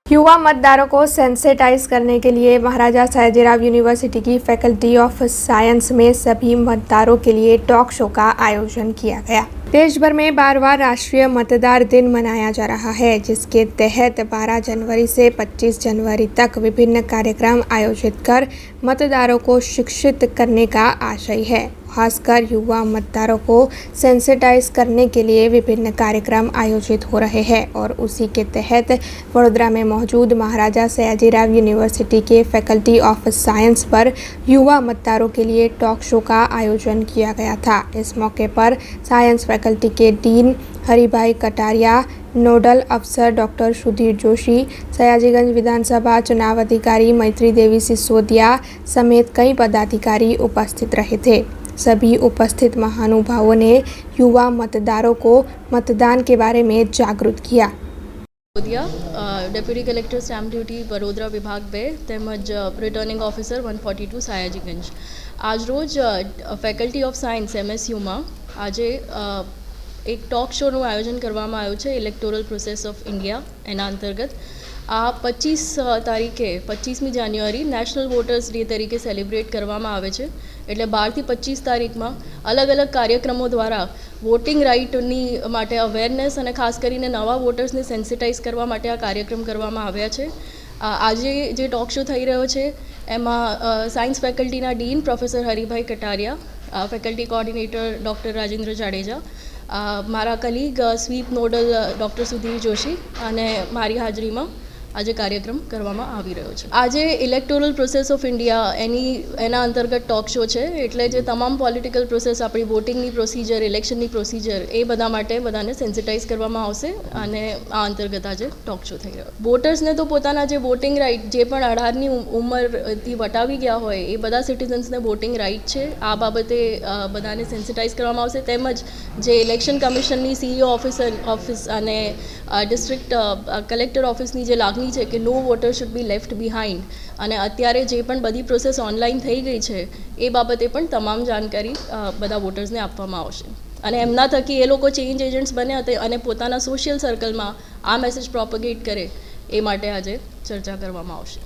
युवा मतदारों को सेंसिटाइज करने के लिए महाराजा सयाजीराव यूनिवर्सिटी की फैकल्टी ऑफ साइंस में सभी मतदारों के लिए टॉक शो का आयोजन किया गया। देश भर में 12वां राष्ट्रीय मतदार दिन मनाया जा रहा है, जिसके तहत 12 जनवरी से 25 जनवरी तक विभिन्न कार्यक्रम आयोजित कर मतदारों को शिक्षित करने का आशय है। खासकर युवा मतदारों को सेंसिटाइज करने के लिए विभिन्न कार्यक्रम आयोजित हो रहे हैं और उसी के तहत वडोदरा में मौजूद महाराजा सयाजीराव यूनिवर्सिटी के फैकल्टी ऑफ साइंस पर युवा मतदारों के लिए टॉक शो का आयोजन किया गया था। इस मौके पर साइंस फैकल्टी के डीन हरिभाई कटारिया, नोडल अफसर डॉक्टर सुधीर जोशी, सयाजीगंज विधानसभा चुनाव अधिकारी मैत्री देवी सिसोदिया समेत कई पदाधिकारी उपस्थित रहे थे। सभी उपस्थित महानुभावों ने युवा मतदारों को मतदान के बारे में जागरूक किया। Deputy collector stamp duty Vadodara વિભાગ 2 તેમજ રિટર્નિંગ ઓફિસર 142 સયાજીગંજ. આજરોજ ફેકલ્ટી ઓફ સાયન્સ MSUમાં આજે એક ટોક શોનું આયોજન કરવામાં આવ્યું છે ઇલેક્ટોરલ પ્રોસેસ ઓફ ઇન્ડિયા. એના અંતર્ગત આ 25 તારીખે 25મી જાન્યુઆરી નેશનલ વોટર્સ ડે તરીકે સેલિબ્રેટ કરવામાં આવે છે. એટલે 12 થી 25 તારીખમાં અલગ અલગ કાર્યક્રમો દ્વારા વોટિંગ રાઇટની માટે અવેરનેસ અને ખાસ કરીને નવા વોટર્સને સેન્સિટાઇઝ કરવા માટે આ કાર્યક્રમ કરવામાં આવ્યા છે. આજે જે ટોક શો થઈ રહ્યો છે એમાં સાયન્સ ફેકલ્ટીના dean professor Haribhai Kataria, faculty coordinator doctor Rajendra Jadeja, મારા colleague sweep nodal doctor Sudhir Joshi અને મારી હાજરીમાં આજે કાર્યક્રમ કરવામાં આવી રહ્યો છે. આજે ઇલેક્ટોરલ પ્રોસેસ ઓફ ઇન્ડિયા એના અંતર્ગત ટોક શો છે. એટલે જે તમામ પોલિટિકલ પ્રોસેસ આપણી વોટિંગની પ્રોસિજર, ઇલેક્શનની પ્રોસિજર એ બધા માટે બધાને સેન્સિટાઇઝ કરવામાં આવશે અને આ અંતર્ગત આજે ટોક શો થઈ રહ્યો. વોટર્સને તો પોતાના જે વોટિંગ રાઇટ જે પણ 18ની ઉંમરથી વટાવી ગયા હોય એ બધા સિટીઝન્સને વોટિંગ રાઇટ છે. આ બાબતે બધાને સેન્સિટાઇઝ કરવામાં આવશે. તેમજ જે ઇલેક્શન કમિશનની CEO ઓફિસ અને ડિસ્ટ્રિક્ટ કલેક્ટર ઓફિસની જે લાગણી છે કે no voter should be left behind અને અત્યારે જે પણ બધી પ્રોસેસ ઓનલાઈન થઈ ગઈ છે એ બાબતે પણ તમામ જાણકારી બધા વોટર્સને આપવામાં આવશે અને એમના થકી એ લોકો ચેન્જ એજન્ટ્સ બને અને પોતાના સોશિયલ સર્કલમાં આ મેસેજ પ્રોપગેટ કરે એ માટે આજે ચર્ચા કરવામાં આવશે.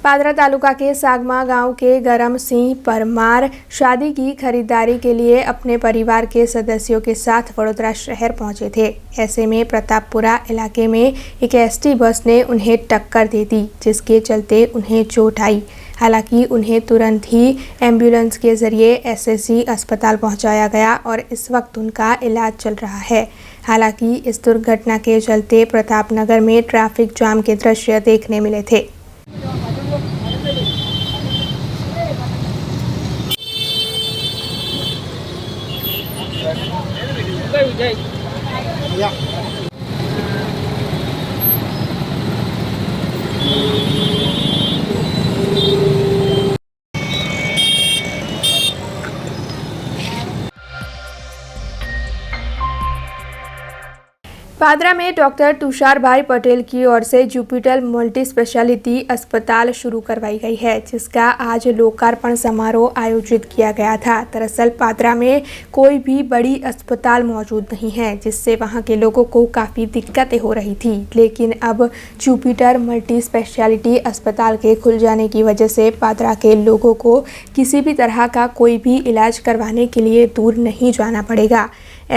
पादरा तालुका के सागमा गांव के गरम सिंह परमार शादी की खरीदारी के लिए अपने परिवार के सदस्यों के साथ वडोदरा शहर पहुंचे थे. ऐसे में प्रतापपुरा इलाके में एक ST बस ने उन्हें टक्कर दे दी, जिसके चलते उन्हें चोट आई. हालांकि उन्हें तुरंत ही एम्बुलेंस के जरिए SSC अस्पताल पहुंचाया गया और इस वक्त उनका इलाज चल रहा है. हालांकि इस दुर्घटना के चलते प्रतापनगर में ट्रैफिक जाम के दृश्य देखने मिले थे. पादरा में डॉक्टर तुषार भाई पटेल की ओर से जुपिटर मल्टी स्पेशलिटी अस्पताल शुरू करवाई गई है, जिसका आज लोकार्पण समारोह आयोजित किया गया था. दरअसल पादरा में कोई भी बड़ी अस्पताल मौजूद नहीं है, जिससे वहां के लोगों को काफ़ी दिक्कतें हो रही थी. लेकिन अब जुपिटर मल्टी स्पेशलिटी अस्पताल के खुल जाने की वजह से पादरा के लोगों को किसी भी तरह का कोई भी इलाज करवाने के लिए दूर नहीं जाना पड़ेगा.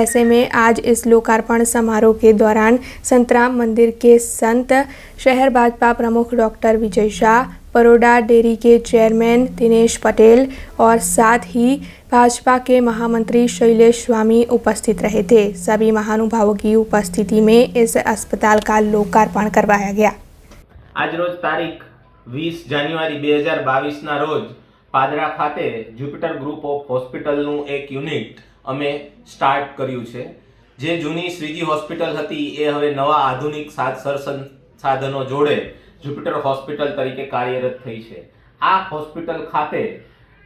ऐसे में आज इस लोकार्पण समारोह के दौरान संतराम मंदिर के संत, शहर भाजपा प्रमुख डॉक्टर विजय शाह, बड़ौदा डेयरी के चेयरमैन दिनेश पटेल और साथ ही भाजपा के महामंत्री शैलेश स्वामी उपस्थित रहे थे. सभी महानुभावों की उपस्थिति में इस अस्पताल का लोकार्पण करवाया गया. आज रोज तारीख 20 जान्युआरी 2022 रोज पादरा खाते जुपिटर ग्रुप ऑफ હોસ્પિટલનું એક યુનિટ અમે સ્ટાર્ટ કર્યું છે. જે જૂની શ્રીજી હોસ્પિટલ હતી એ હવે નવા આધુનિક સાધનો જોડે જુપિટર હોસ્પિટલ તરીકે કાર્યરત થઈ છે. આ હોસ્પિટલ ખાતે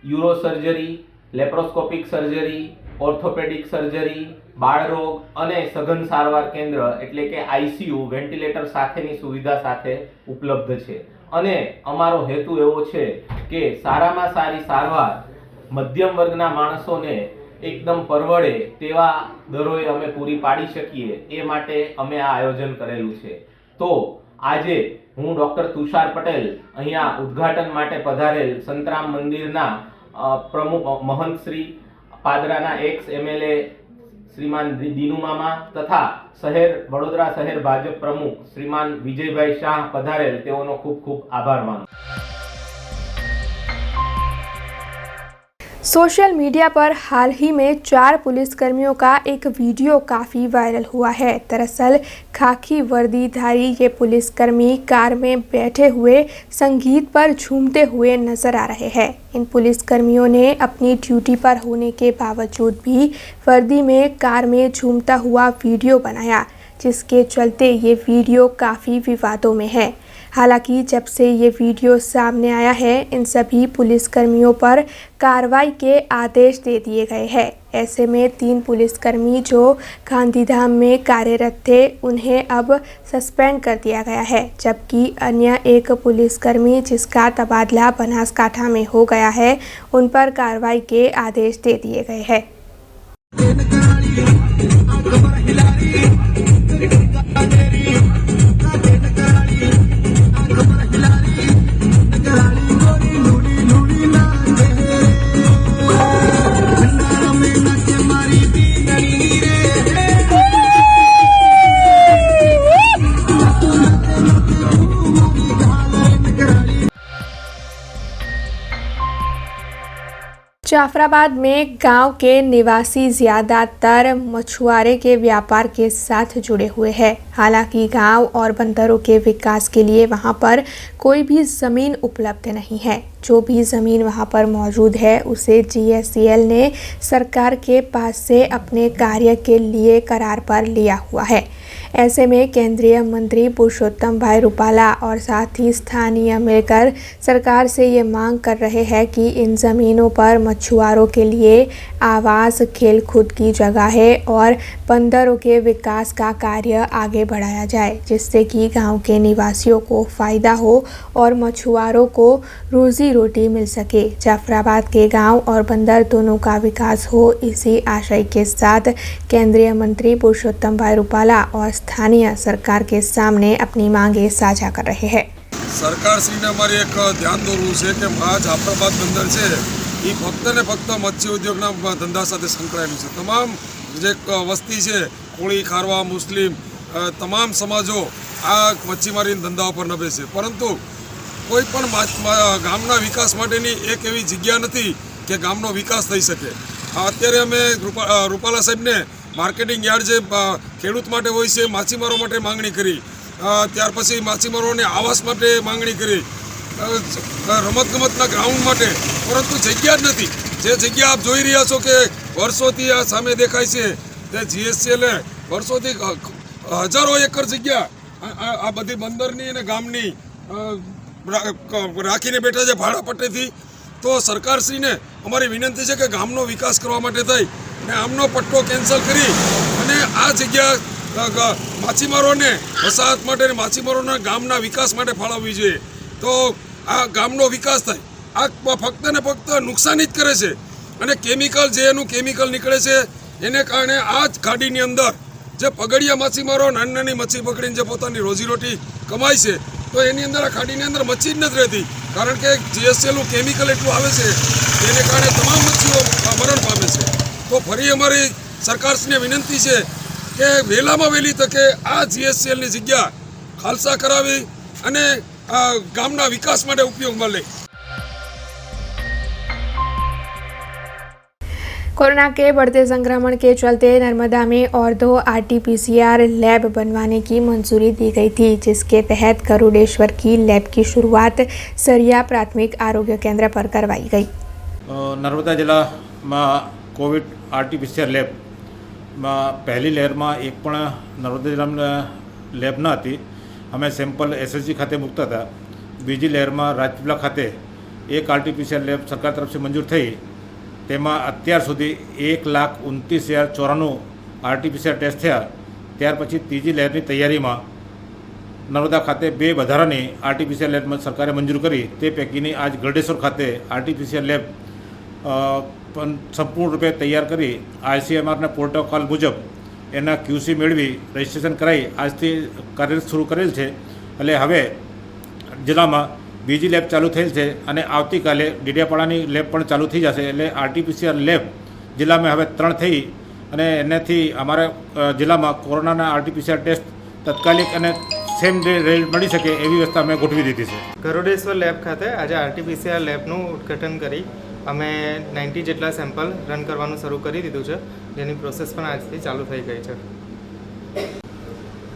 uro surgery, laparoscopic surgery, orthopaedic surgery, બાળરોગ અને સઘન સારવાર કેન્દ્ર એટલે કે ICU વેન્ટિલેટર સાથેની સુવિધા સાથે ઉપલબ્ધ છે. અને અમારો હેતુ એવો છે કે સારામાં સારી સારવાર મધ્યમ વર્ગના માણસોને એકદમ પરવડે તેવા દરોએ અમે પૂરી પાડી શકીએ એ માટે અમે આ આયોજન કરેલું છે. તો આજે હું ડૉક્ટર તુષાર પટેલ અહીંયા ઉદ્ઘાટન માટે પધારેલ સંતરામ મંદિરના પ્રમુખ મહંત શ્રી, પાદરાના એક્સ MLA શ્રીમાન દીનુ મામા તથા વડોદરા શહેર ભાજપ પ્રમુખ શ્રીમાન વિજયભાઈ શાહ પધારેલ તેઓનો ખૂબ ખૂબ આભાર માનું. सोशल मीडिया पर हाल ही में 4 पुलिसकर्मियों का एक वीडियो काफ़ी वायरल हुआ है. दरअसल खाकी वर्दीधारी ये पुलिसकर्मी कार में बैठे हुए संगीत पर झूमते हुए नजर आ रहे हैं. इन पुलिसकर्मियों ने अपनी ड्यूटी पर होने के बावजूद भी वर्दी में कार में झूमता हुआ वीडियो बनाया, जिसके चलते ये वीडियो काफ़ी विवादों में है। हालांकि जब से ये वीडियो सामने आया है, इन सभी पुलिसकर्मियों पर कार्रवाई के आदेश दे दिए गए हैं। ऐसे में 3 पुलिसकर्मी जो गांधीधाम में कार्यरत थे, उन्हें अब सस्पेंड कर दिया गया है, जबकि अन्य एक पुलिसकर्मी जिसका तबादला बनासकांठा में हो गया है, उन पर कार्रवाई के आदेश दे दिए गए हैं। जाफराबाद में गांव के निवासी ज़्यादातर मछुआरे के व्यापार के साथ जुड़े हुए हैं। हालांकि गांव और बंदरों के विकास के लिए वहां पर कोई भी ज़मीन उपलब्ध नहीं है। जो भी ज़मीन वहां पर मौजूद है, उसे GSCL ने सरकार के पास से अपने कार्य के लिए करार पर लिया हुआ है। ऐसे में केंद्रीय मंत्री पुरुषोत्तम भाई रूपाला और साथ ही स्थानीय मिलकर सरकार से ये मांग कर रहे हैं कि इन ज़मीनों पर मछुआरों के लिए आवास, खेलकूद की जगहें और बंदरों के विकास का कार्य आगे बढ़ाया जाए, जिससे कि गांव के निवासियों को फ़ायदा हो और मछुआरों को रोज़ी रोटी मिल सके। जाफराबाद के गांव और बंदर दोनों का विकास हो, इसी आशय के साथ केंद्रीय मंत्री पुरुषोत्तम भाई रूपाला और स्थानीय सरकार के सामने अपनी मांगे साझा कर रहे हैं। सरकार श्रीने अमारी एक ध्यान दોરવું છે કે આ જાફરાબાદ બંદર છે એ ફક્ત ને ફક્ત મત્સ્ય ઉદ્યોગના ધંધા સાથે સંકળાયેલું છે। તમામ જે વસ્તી છે, કોળી, ખારવા, મુસ્લિમ, તમામ સમાજો આ મચ્છીમારી ધંધા ઉપર નભે છે, પરંતુ કોઈ પણ ગામના વિકાસ માટેની એક એવી જગ્યા નથી કે ગામનો વિકાસ થઈ શકે। અત્યારે અમે રૂપાલા સાહેબને માર્કેટિંગ યાર્ડ જે ખેડૂત માટે હોય છે, માછીમારો માટે માંગણી કરી, ત્યાર પછી માછીમારોને આવાસ માટે માંગણી કરી, રમતગમતના ગ્રાઉન્ડ માટે, પરંતુ જગ્યા જ નથી। જે જગ્યા આપ જોઈ રહ્યા છો કે વર્ષોથી આ સામે દેખાય છે, તે GSCL વર્ષોથી હજારો એકર જગ્યા આ બધી બંદરની અને ગામની રાખીને બેઠા છે ભાડા પટ્ટેથી। તો સરકારશ્રીને અમારી વિનંતી છે કે ગામનો વિકાસ કરવા માટે થઈ અને આમનો પટ્ટો કેન્સલ કરી અને આ જગ્યા માછીમારોને વસાહત માટે માછીમારોના ગામના વિકાસ માટે ફાળવવી જોઈએ। તો આ ગામનો વિકાસ થાય। આ ફક્ત ને ફક્ત નુકસાની જ કરે છે અને કેમિકલ જે એનું કેમિકલ નીકળે છે એને કારણે આ જ ખાડીની અંદર જે પગડિયા માછીમારો નાની નાની મચ્છી પકડીને જે પોતાની રોજીરોટી કમાય છે, તો એની અંદર આ ખાડીની અંદર મચ્છી જ નથી રહેતી, કારણ કે GSCLનું કેમિકલ એટલું આવે છે તેને કારણે તમામ મચ્છીઓ મરણ પામે છે। તો ફરી અમારી સરકારશ્રીને વિનંતી છે કે વહેલામાં વહેલી તકે આ GSCLની જગ્યા ખાલસા કરાવી અને ગામના વિકાસ માટે ઉપયોગમાં લે। कोरोना के बढ़ते संक्रमण के चलते नर्मदा में और 2 RT-PCR लैब बनवाने की मंजूरी दी गई थी, जिसके तहत गरुड़ेश्वर की लैब की शुरुआत सरिया प्राथमिक आरोग्य केंद्र पर करवाई गई। नर्मदा जिला में कोविड RT-PCR लैब में पहली लहर में एक पण नर्मदा जिला में लैब न थी। हमें सैम्पल SSG खाते मुकता था। बीजी लहर में राजपीपला खाते एक RT-PCR लैब सरकार तरफ से मंजूर थी। તેમાં અત્યાર સુધી 1,29,094 RT-PCR ટેસ્ટ થયા। ત્યાર પછી ત્રીજી લહેરની તૈયારીમાં નર્મદા ખાતે 2 વધારાની RT-PCR લેબ સરકારે મંજૂર કરી। તે પૈકીની આજ ગરડેશ્વર ખાતે RT-PCR લેબ સંપૂર્ણ રૂપે તૈયાર કરી ICMRના પ્રોટોકોલ મુજબ એના QC મેળવી રજિસ્ટ્રેશન કરાવી આજથી કાર્યરત શરૂ કરેલ છે। એટલે હવે જિલ્લામાં બીજી લેબ ચાલુ થયેલ છે અને આવતીકાલે ડેડિયાપાડાની લેબ પણ ચાલુ થઈ જશે। એટલે RT-PCR લેબ જિલ્લામાં હવે 3 થઈ અને એનાથી અમારા જિલ્લામાં કોરોનાના RT-PCR ટેસ્ટ તાત્કાલિક અને સેમ ડે મળી શકે એવી વ્યવસ્થા અમે ગોઠવી દીધી છે। ગરુડેશ્વર લેબ ખાતે આજે RT-PCR લેબનું ઉદ્ઘાટન કરી અમે 90 જેટલા સેમ્પલ રન કરવાનું શરૂ કરી દીધું છે, જેની પ્રોસેસ પણ આજથી ચાલુ થઈ ગઈ છે।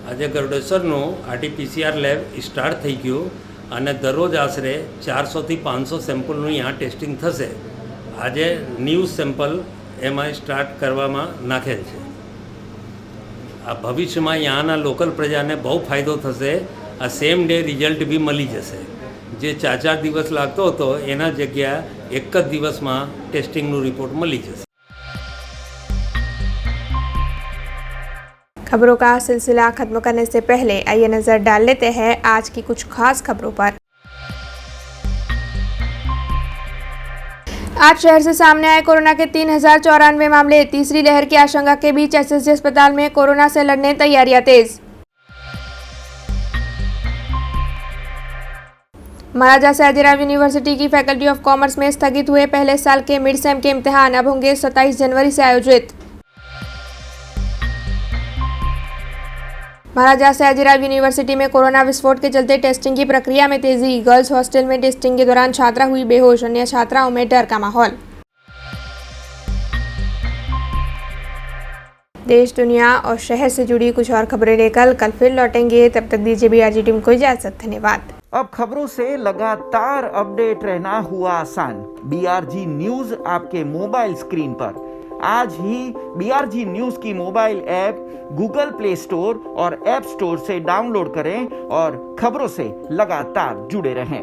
આજે ગરુડેશ્વરનું RT-PCR લેબ સ્ટાર્ટ થઈ ગયું અને દરરોજ આશરે 400 થી 500 સેમ્પલનું यहाँ ટેસ્ટિંગ થશે। આજે 90 સેમ્પલ એમાં સ્ટાર્ટ કરવામાં નાખેલ છે। આ ભવિષ્યમાં અહીંયાના લોકલ પ્રજાને બહુ ફાયદો થશે. આ સેમ ડે રિઝલ્ટ બી મળી જશે. જે 4 દિવસ લાગતો હતો એના જગ્યા એક જ દિવસમાં ટેસ્ટિંગનું રિપોર્ટ મળી જશે. खबरों का सिलसिला खत्म करने से पहले आइए नजर डाल लेते हैं आज की कुछ खास खबरों पर। आज शहर से सामने आए कोरोना के 3094 मामले। तीसरी लहर की आशंका के बीच एसएसजी अस्पताल में कोरोना से लड़ने तैयारियां तेज। महाराजा सयाजीराव यूनिवर्सिटी की फैकल्टी ऑफ कॉमर्स में स्थगित हुए पहले साल के मिड सेम के इम्तिहान अब होंगे 27 जनवरी से आयोजित। महाराजा सयाजीराव यूनिवर्सिटी में कोरोना विस्फोट के चलते टेस्टिंग की प्रक्रिया में तेजी। गर्ल्स हॉस्टल में टेस्टिंग के दौरान छात्रा हुई बेहोश, अन्य छात्राओं में डर का माहौल। देश, दुनिया और शहर से जुड़ी कुछ और खबरें लेकर कल फिर लौटेंगे। तब तक दीजिए बीआरजी टीम को इजाजत। धन्यवाद। अब खबरों से लगातार अपडेट रहना हुआ आसान। बीआरजी न्यूज आपके मोबाइल स्क्रीन पर। आज ही बीआरजी न्यूज की mobile app Google play store और ऐप स्टोर से डाउनलोड करें और खबरों से लगातार जुड़े रहें।